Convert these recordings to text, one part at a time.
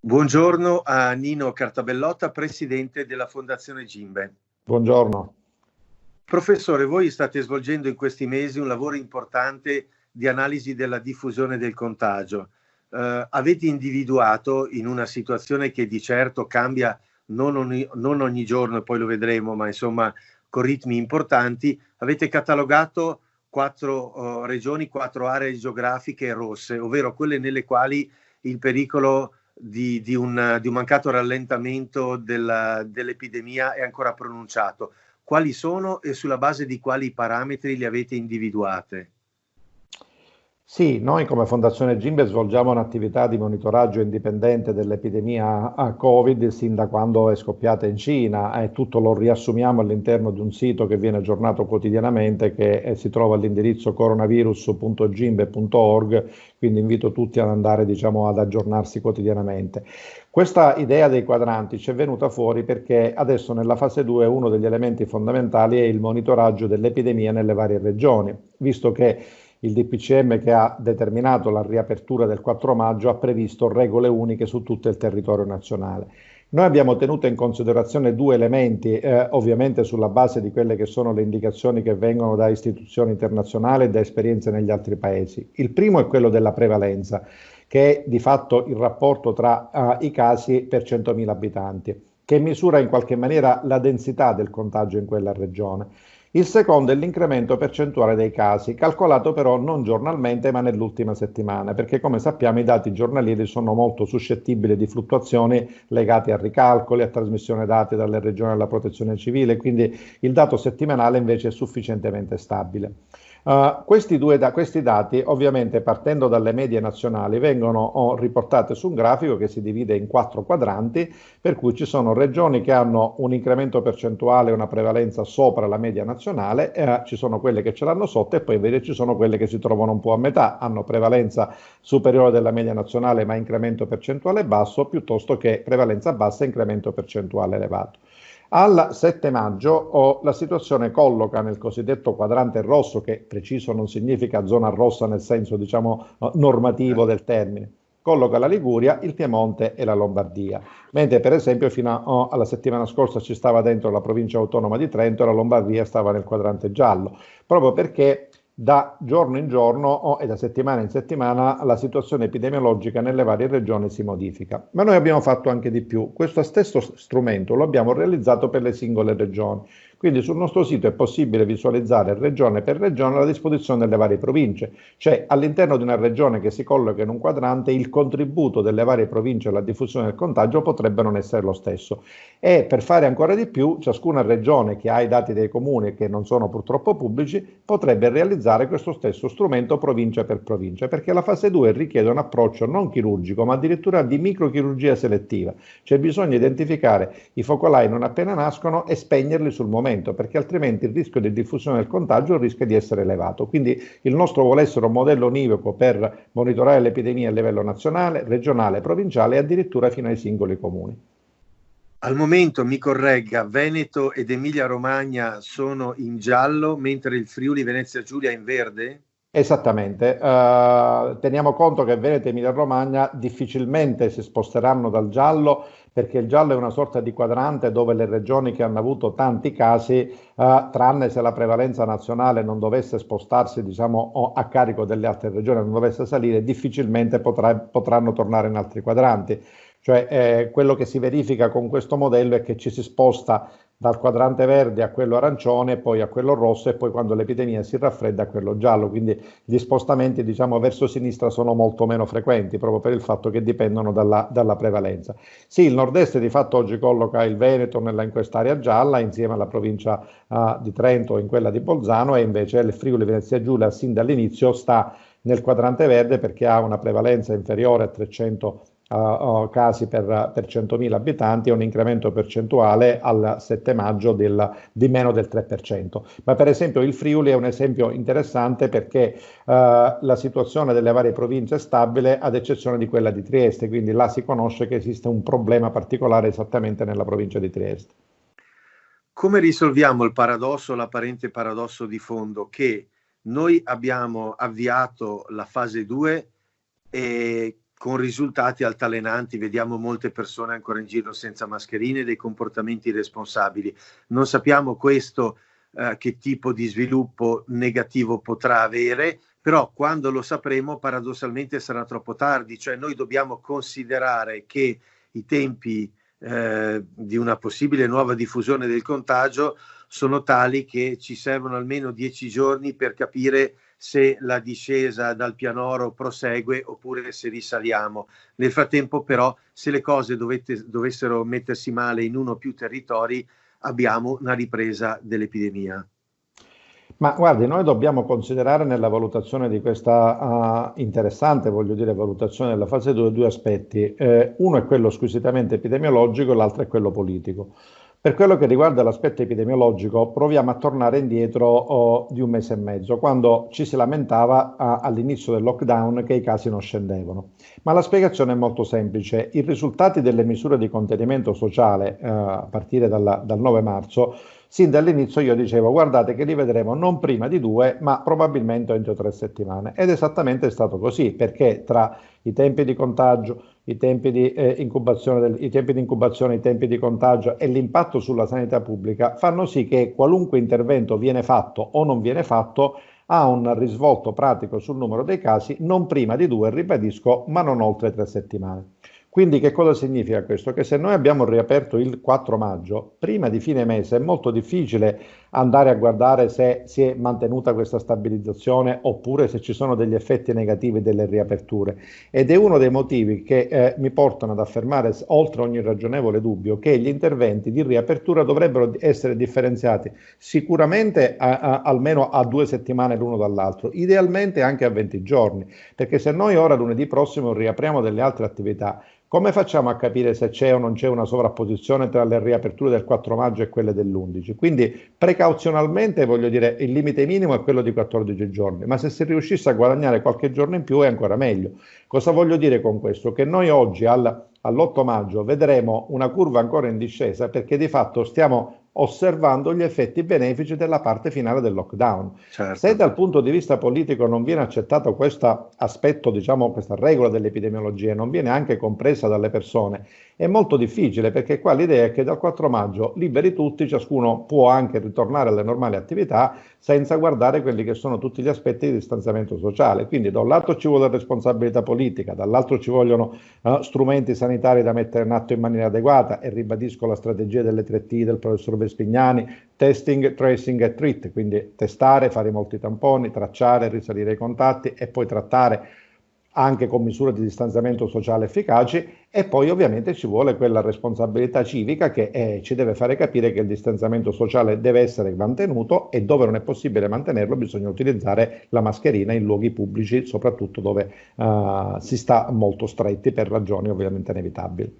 Buongiorno a Nino Cartabellotta, presidente della Fondazione Gimbe. Buongiorno. Professore, voi state svolgendo in questi mesi un lavoro importante di analisi della diffusione del contagio. Avete individuato, in una situazione che di certo cambia non ogni giorno, e poi lo vedremo, ma insomma con ritmi importanti, avete catalogato 4 regioni, 4 aree geografiche rosse, ovvero quelle nelle quali il pericolo di un mancato rallentamento dell'epidemia è ancora pronunciato. Quali sono e sulla base di quali parametri le avete individuate? Sì, noi come Fondazione Gimbe svolgiamo un'attività di monitoraggio indipendente dell'epidemia a Covid sin da quando è scoppiata in Cina e tutto lo riassumiamo all'interno di un sito che viene aggiornato quotidianamente che si trova all'indirizzo coronavirus.gimbe.org, quindi invito tutti ad andare ad aggiornarsi quotidianamente. Questa idea dei quadranti ci è venuta fuori perché adesso nella fase 2 uno degli elementi fondamentali è il monitoraggio dell'epidemia nelle varie regioni, visto che il DPCM che ha determinato la riapertura del 4 maggio ha previsto regole uniche su tutto il territorio nazionale. Noi abbiamo tenuto in considerazione 2 elementi, ovviamente sulla base di quelle che sono le indicazioni che vengono da istituzioni internazionali e da esperienze negli altri paesi. Il primo è quello della prevalenza, che è di fatto il rapporto tra i casi per 100.000 abitanti, che misura in qualche maniera la densità del contagio in quella regione. Il secondo è l'incremento percentuale dei casi, calcolato però non giornalmente ma nell'ultima settimana, perché come sappiamo i dati giornalieri sono molto suscettibili di fluttuazioni legate a ricalcoli, a trasmissione dati dalle regioni alla protezione civile, quindi il dato settimanale invece è sufficientemente stabile. Questi dati, ovviamente partendo dalle medie nazionali, vengono riportati su un grafico che si divide in 4 quadranti, per cui ci sono regioni che hanno un incremento percentuale e una prevalenza sopra la media nazionale, ci sono quelle che ce l'hanno sotto e poi invece ci sono quelle che si trovano un po' a metà, hanno prevalenza superiore della media nazionale ma incremento percentuale basso, piuttosto che prevalenza bassa e incremento percentuale elevato. Al 7 maggio la situazione colloca nel cosiddetto quadrante rosso, che preciso non significa zona rossa nel senso normativo del termine, colloca la Liguria, il Piemonte e la Lombardia, mentre per esempio fino alla settimana scorsa ci stava dentro la provincia autonoma di Trento e la Lombardia stava nel quadrante giallo, proprio perché da giorno in giorno e da settimana in settimana la situazione epidemiologica nelle varie regioni si modifica. Ma noi abbiamo fatto anche di più. Questo stesso strumento lo abbiamo realizzato per le singole regioni. Quindi sul nostro sito è possibile visualizzare regione per regione la disposizione delle varie province, cioè all'interno di una regione che si colloca in un quadrante il contributo delle varie province alla diffusione del contagio potrebbe non essere lo stesso. E per fare ancora di più, ciascuna regione che ha i dati dei comuni che non sono purtroppo pubblici potrebbe realizzare questo stesso strumento provincia per provincia, perché la fase 2 richiede un approccio non chirurgico, ma addirittura di microchirurgia selettiva, cioè bisogna identificare i focolai non appena nascono e spegnerli sul momento, perché altrimenti il rischio di diffusione del contagio rischia di essere elevato. Quindi il nostro vuole essere un modello univoco per monitorare l'epidemia a livello nazionale, regionale, provinciale e addirittura fino ai singoli comuni. Al momento, mi corregga, Veneto ed Emilia-Romagna sono in giallo, mentre il Friuli Venezia Giulia è in verde? Esattamente, teniamo conto che Veneto e Emilia-Romagna difficilmente si sposteranno dal giallo, perché il giallo è una sorta di quadrante dove le regioni che hanno avuto tanti casi, tranne se la prevalenza nazionale non dovesse spostarsi a carico delle altre regioni, non dovesse salire, difficilmente potranno tornare in altri quadranti. Cioè quello che si verifica con questo modello è che ci si sposta dal quadrante verde a quello arancione, e poi a quello rosso e poi quando l'epidemia si raffredda a quello giallo, quindi gli spostamenti verso sinistra sono molto meno frequenti proprio per il fatto che dipendono dalla prevalenza. Sì, il nord-est di fatto oggi colloca il Veneto in quest'area gialla insieme alla provincia di Trento in quella di Bolzano, e invece il Friuli Venezia Giulia sin dall'inizio sta nel quadrante verde perché ha una prevalenza inferiore a 300 casi per 100.000 abitanti e un incremento percentuale al 7 maggio di meno del 3%. Ma per esempio il Friuli è un esempio interessante perché la situazione delle varie province è stabile ad eccezione di quella di Trieste, quindi là si conosce che esiste un problema particolare esattamente nella provincia di Trieste. Come risolviamo il paradosso, l'apparente paradosso di fondo che noi abbiamo avviato la fase 2 e con risultati altalenanti. Vediamo molte persone ancora in giro senza mascherine, dei comportamenti irresponsabili. Non sappiamo questo che tipo di sviluppo negativo potrà avere, però quando lo sapremo paradossalmente sarà troppo tardi. Cioè noi dobbiamo considerare che i tempi di una possibile nuova diffusione del contagio sono tali che ci servono almeno 10 giorni per capire se la discesa dal pianoro prosegue oppure se risaliamo. Nel frattempo però, se le cose dovessero mettersi male in uno o più territori, abbiamo una ripresa dell'epidemia. Ma guardi, noi dobbiamo considerare nella valutazione di questa interessante, voglio dire, valutazione della fase 2, due aspetti. Uno è quello squisitamente epidemiologico, l'altro è quello politico. Per quello che riguarda l'aspetto epidemiologico, proviamo a tornare indietro di un mese e mezzo, quando ci si lamentava all'inizio del lockdown che i casi non scendevano. Ma la spiegazione è molto semplice. I risultati delle misure di contenimento sociale a partire dal 9 marzo, sin dall'inizio io dicevo guardate che li vedremo non prima di 2, ma probabilmente entro 3 settimane. Ed esattamente è stato così, perché tra i tempi di contagio, i tempi di incubazione, i tempi di contagio e l'impatto sulla sanità pubblica fanno sì che qualunque intervento viene fatto o non viene fatto ha un risvolto pratico sul numero dei casi non prima di 2, ribadisco, ma non oltre 3 settimane. Quindi che cosa significa questo? Che se noi abbiamo riaperto il 4 maggio, prima di fine mese è molto difficile andare a guardare se si è mantenuta questa stabilizzazione oppure se ci sono degli effetti negativi delle riaperture. Ed è uno dei motivi che mi portano ad affermare, oltre ogni ragionevole dubbio, che gli interventi di riapertura dovrebbero essere differenziati sicuramente almeno a 2 settimane l'uno dall'altro, idealmente anche a 20 giorni, perché se noi ora lunedì prossimo riapriamo delle altre attività, come facciamo a capire se c'è o non c'è una sovrapposizione tra le riaperture del 4 maggio e quelle dell'11? Quindi precauzionalmente, voglio dire, il limite minimo è quello di 14 giorni, ma se si riuscisse a guadagnare qualche giorno in più è ancora meglio. Cosa voglio dire con questo? Che noi oggi all'8 maggio vedremo una curva ancora in discesa perché di fatto stiamo osservando gli effetti benefici della parte finale del lockdown. Certo. Se dal punto di vista politico non viene accettato questo aspetto, diciamo questa regola dell'epidemiologia, non viene anche compresa dalle persone, è molto difficile perché qua l'idea è che dal 4 maggio liberi tutti, ciascuno può anche ritornare alle normali attività senza guardare quelli che sono tutti gli aspetti di distanziamento sociale. Quindi da un lato ci vuole responsabilità politica, dall'altro ci vogliono strumenti sanitari da mettere in atto in maniera adeguata e ribadisco la strategia delle 3T del professor Vespignani, testing, tracing e treat, quindi testare, fare molti tamponi, tracciare, risalire i contatti e poi trattare anche con misure di distanziamento sociale efficaci e poi ovviamente ci vuole quella responsabilità civica che ci deve fare capire che il distanziamento sociale deve essere mantenuto e dove non è possibile mantenerlo bisogna utilizzare la mascherina in luoghi pubblici, soprattutto dove si sta molto stretti per ragioni ovviamente inevitabili.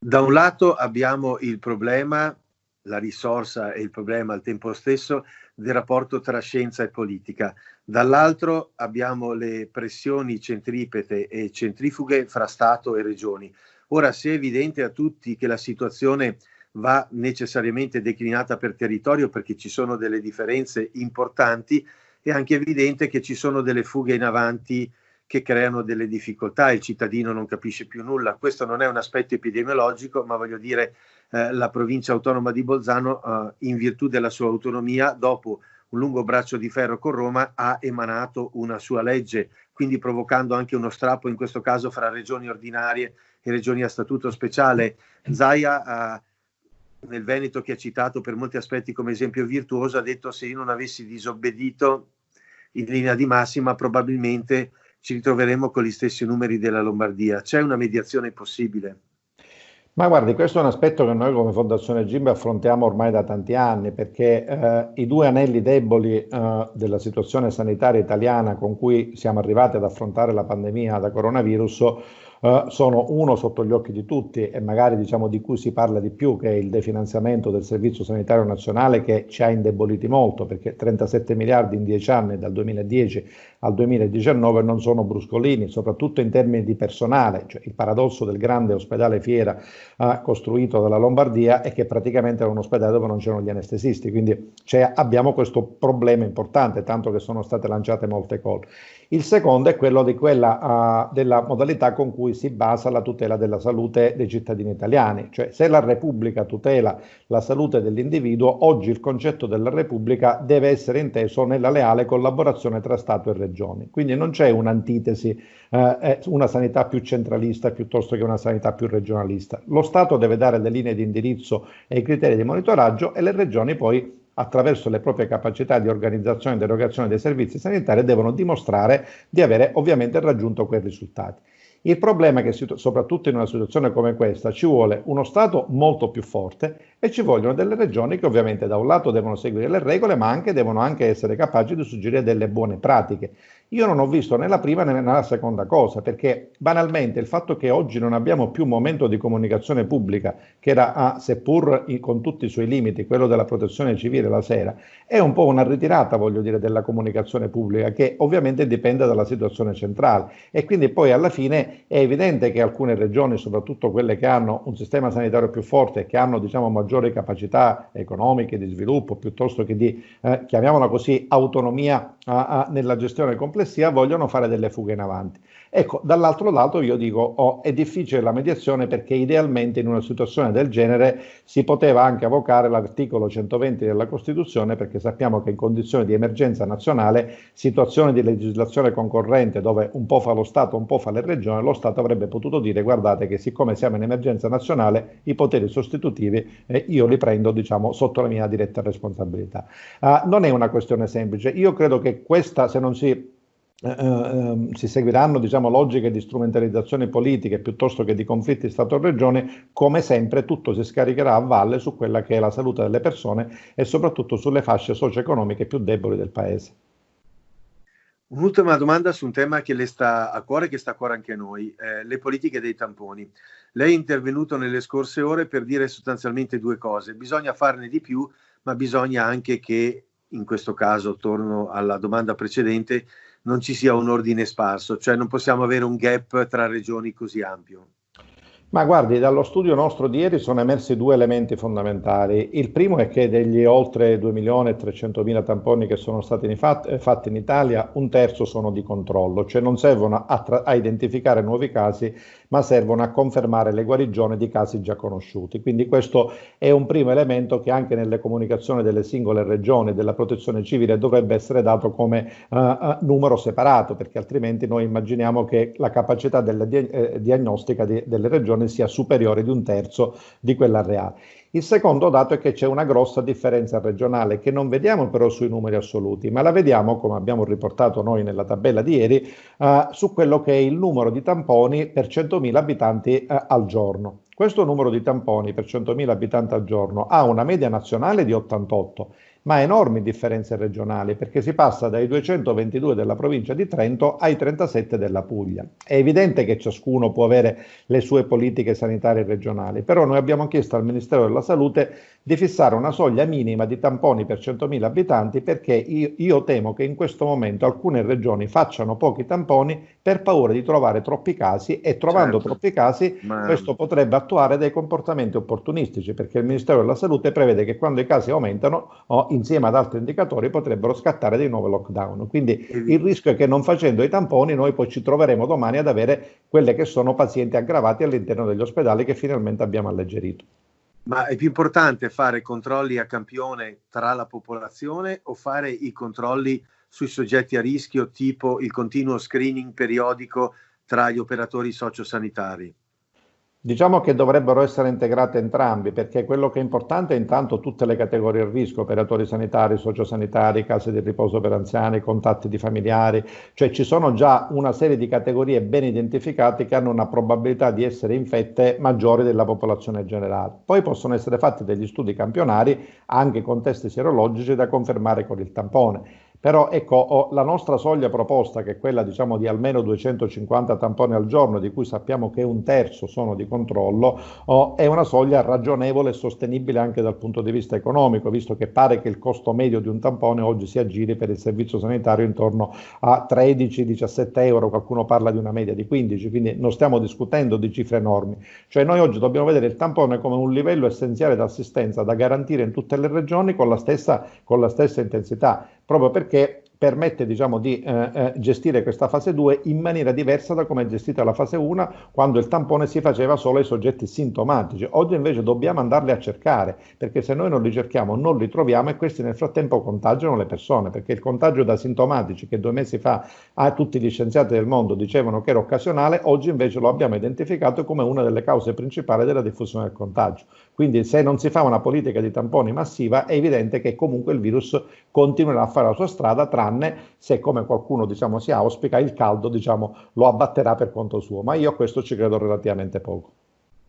Da un lato abbiamo il problema, la risorsa e il problema al tempo stesso del rapporto tra scienza e politica. Dall'altro abbiamo le pressioni centripete e centrifughe fra Stato e regioni. Ora, se è evidente a tutti che la situazione va necessariamente declinata per territorio perché ci sono delle differenze importanti, è anche evidente che ci sono delle fughe in avanti che creano delle difficoltà, il cittadino non capisce più nulla. Questo non è un aspetto epidemiologico, ma voglio dire la provincia autonoma di Bolzano, in virtù della sua autonomia, dopo un lungo braccio di ferro con Roma, ha emanato una sua legge, quindi provocando anche uno strappo, in questo caso, fra regioni ordinarie e regioni a statuto speciale. Zaia, nel Veneto, che ha citato per molti aspetti come esempio virtuoso, ha detto: se io non avessi disobbedito in linea di massima, probabilmente ci ritroveremo con gli stessi numeri della Lombardia. C'è una mediazione possibile? Ma guardi, questo è un aspetto che noi come Fondazione GIMBE affrontiamo ormai da tanti anni, perché i due anelli deboli della situazione sanitaria italiana con cui siamo arrivati ad affrontare la pandemia da coronavirus sono uno sotto gli occhi di tutti e magari diciamo di cui si parla di più, che è il definanziamento del Servizio Sanitario Nazionale, che ci ha indeboliti molto, perché 37 miliardi in 10 anni, dal 2010 al 2019, non sono bruscolini, soprattutto in termini di personale. Cioè, il paradosso del grande ospedale Fiera costruito dalla Lombardia è che praticamente era un ospedale dove non c'erano gli anestesisti, quindi abbiamo questo problema importante, tanto che sono state lanciate molte call. Il secondo è quello di della modalità con cui si basa la tutela della salute dei cittadini italiani. Cioè, se la Repubblica tutela la salute dell'individuo, oggi il concetto della Repubblica deve essere inteso nella leale collaborazione tra Stato e Regioni. Quindi non c'è un'antitesi, una sanità più centralista piuttosto che una sanità più regionalista. Lo Stato deve dare le linee di indirizzo e i criteri di monitoraggio, e le regioni poi, attraverso le proprie capacità di organizzazione ed erogazione dei servizi sanitari, devono dimostrare di avere ovviamente raggiunto quei risultati. Il problema è che soprattutto in una situazione come questa ci vuole uno Stato molto più forte e ci vogliono delle regioni che ovviamente da un lato devono seguire le regole, ma devono anche essere capaci di suggerire delle buone pratiche. Io non ho visto né la prima né la seconda cosa, perché banalmente il fatto che oggi non abbiamo più un momento di comunicazione pubblica, che era, seppur con tutti i suoi limiti, quello della protezione civile la sera, è un po' una ritirata, voglio dire, della comunicazione pubblica, che ovviamente dipende dalla situazione centrale. E quindi poi alla fine è evidente che alcune regioni, soprattutto quelle che hanno un sistema sanitario più forte e che hanno, diciamo, maggiori capacità economiche di sviluppo, piuttosto che di, chiamiamola così, autonomia nella gestione complessiva, vogliono fare delle fughe in avanti. Ecco, dall'altro lato io dico, è difficile la mediazione, perché idealmente in una situazione del genere si poteva anche avocare l'articolo 120 della Costituzione, perché sappiamo che in condizioni di emergenza nazionale, situazioni di legislazione concorrente dove un po' fa lo Stato, un po' fa le regioni, lo Stato avrebbe potuto dire: guardate che siccome siamo in emergenza nazionale, i poteri sostitutivi io li prendo, diciamo, sotto la mia diretta responsabilità. Non è una questione semplice. Io credo che questa, se non si seguiranno, diciamo, logiche di strumentalizzazioni politiche piuttosto che di conflitti Stato-Regione, come sempre tutto si scaricherà a valle su quella che è la salute delle persone e soprattutto sulle fasce socio-economiche più deboli del Paese. Un'ultima domanda su un tema che le sta a cuore, che sta a cuore anche a noi, le politiche dei tamponi. Lei è intervenuto nelle scorse ore per dire sostanzialmente due cose: bisogna farne di più, ma bisogna anche che, in questo caso torno alla domanda precedente, non ci sia un ordine sparso, cioè non possiamo avere un gap tra regioni così ampio. Ma guardi, dallo studio nostro di ieri sono emersi due elementi fondamentali. Il primo è che degli oltre 2.300.000 tamponi che sono stati fatti in Italia, un terzo sono di controllo, cioè non servono a identificare nuovi casi, ma servono a confermare le guarigioni di casi già conosciuti. Quindi questo è un primo elemento che anche nelle comunicazioni delle singole regioni della Protezione Civile dovrebbe essere dato come numero separato, perché altrimenti noi immaginiamo che la capacità della diagnostica delle regioni sia superiore di un terzo di quella reale. Il secondo dato è che c'è una grossa differenza regionale, che non vediamo però sui numeri assoluti, ma la vediamo, come abbiamo riportato noi nella tabella di ieri, su quello che è il numero di tamponi per 100.000 abitanti al giorno. Questo numero di tamponi per 100.000 abitanti al giorno ha una media nazionale di 88, ma enormi differenze regionali, perché si passa dai 222 della provincia di Trento ai 37 della Puglia. È evidente che ciascuno può avere le sue politiche sanitarie regionali, però noi abbiamo chiesto al Ministero della Salute di fissare una soglia minima di tamponi per 100.000 abitanti, perché io temo che in questo momento alcune regioni facciano pochi tamponi per paura di trovare troppi casi, e trovando troppi casi questo potrebbe attuare dei comportamenti opportunistici, perché il Ministero della Salute prevede che quando i casi aumentano, insieme ad altri indicatori, potrebbero scattare dei nuovi lockdown. Quindi il rischio è che, non facendo i tamponi, noi poi ci troveremo domani ad avere quelle che sono pazienti aggravati all'interno degli ospedali, che finalmente abbiamo alleggerito. Ma è più importante fare controlli a campione tra la popolazione o fare i controlli sui soggetti a rischio, tipo il continuo screening periodico tra gli operatori sociosanitari? Diciamo che dovrebbero essere integrate entrambi, perché quello che è importante è intanto tutte le categorie a rischio: operatori sanitari, sociosanitari, case di riposo per anziani, contatti di familiari, cioè ci sono già una serie di categorie ben identificate che hanno una probabilità di essere infette maggiore della popolazione generale. Poi possono essere fatti degli studi campionari anche con test sierologici da confermare con il tampone. Però ecco, la nostra soglia proposta, che è quella diciamo di almeno 250 tamponi al giorno, di cui sappiamo che un terzo sono di controllo, è una soglia ragionevole e sostenibile anche dal punto di vista economico, visto che pare che il costo medio di un tampone oggi si aggiri per il servizio sanitario intorno a 13-17 euro, qualcuno parla di una media di 15, quindi non stiamo discutendo di cifre enormi. Cioè noi oggi dobbiamo vedere il tampone come un livello essenziale d'assistenza da garantire in tutte le regioni con la stessa intensità, proprio perché permette diciamo, di gestire questa fase 2 in maniera diversa da come è gestita la fase 1, quando il tampone si faceva solo ai soggetti sintomatici. Oggi invece dobbiamo andarli a cercare, perché se noi non li cerchiamo non li troviamo, e questi nel frattempo contagiano le persone, perché il contagio da sintomatici, che 2 mesi fa tutti gli scienziati del mondo dicevano che era occasionale, oggi invece lo abbiamo identificato come una delle cause principali della diffusione del contagio. Quindi se non si fa una politica di tamponi massiva è evidente che comunque il virus continuerà a fare la sua strada, tranne se, come qualcuno diciamo si auspica, il caldo diciamo lo abbatterà per conto suo, ma io a questo ci credo relativamente poco.